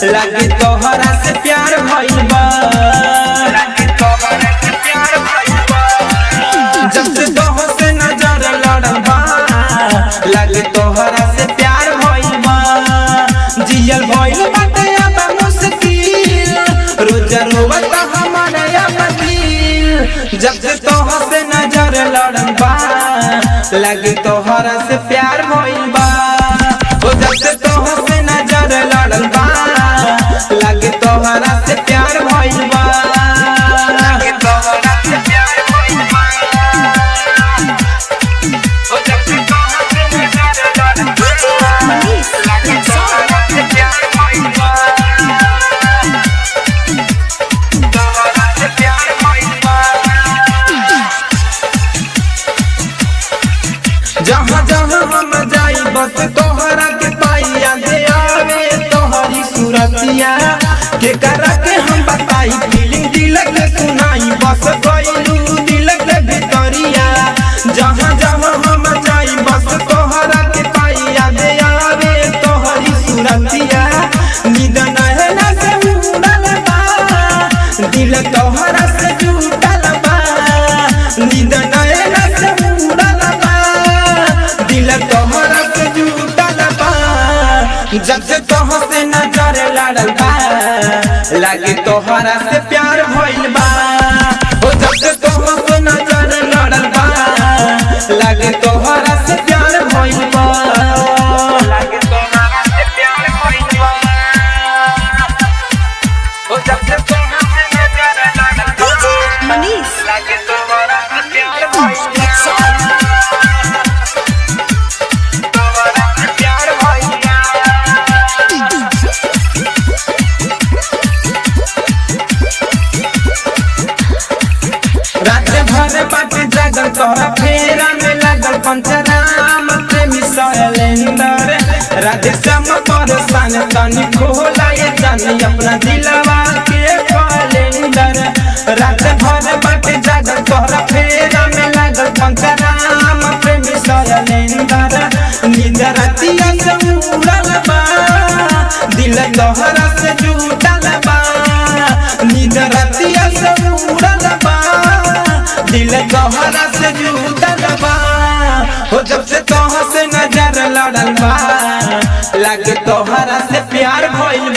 लागे तोहरा से प्यार भइल बा, लागे तोहरा से प्यार भइल बा। जब से तोह से नजर लड़ल बा, लागे तोहरा से प्यार भइल बा। जियल भइल बाटे अब मुश्किल, रोज रोवत हमारा अब दिल। जब से तोह से नजर लड़ल बा, लागे तोहरा से प्यार भइल बा। जब से तोह से नजर लड़ल बा, लागे तोहरा से प्यार भइल बा, लागे तोहरा से प्यार भइल बा। जब से तोह से नजर लड़ल बा, लागे तोहरा से प्यार भइल बा, तोहरा से प्यार भइल बा। जहाँ जहाँ हम जाई बस तोहरा के पाइया दे आवे तोहरी सूरतिया। के करा के हम बताई फीलिंग दिल के सुनाई, बस गइलू दिल के भितरिया। जहाँ जहाँ हम जाई बस तोहरा के पाइया दे आवे तोहरी सूरतिया। नींद नहला से उड़ल बा, दिल तोहरा से जुटल बा। नींद नहला से उड़ल बा, दिल तोहरा से जुटल बा। जब से तोह से नजर लड़ल बा, लागे तोहरा से प्यार भइल बा। जब से तोह से नजर लड़ल बा, लागे तोहरा से प्यार भइल बा, लागे तोहरा से प्यार भइल बा। जब से तोह से नजर लड़ल बा, लागे तोहरा से प्यार भइल बा। बाटे जागल तोहरा फेरा में लागल पंचराम प्रेमी शैलेंदर। राधे श्याम परेशान तनी खोला ये जानी अपना दिलवा के कैलेंडर। रात भर बाटे जागल तोहरा फेरा में लागल पंचराम प्रेमी शैलेंदर। नींद रातिया से उड़ल बा, दिल तोहरा से जुटल बा। नींद रातिया से उड़ल बा, दिल तोहरा से जुटल बा। जब से तोह से नजर लड़ल बा, लागे तोहरा से प्यार भइल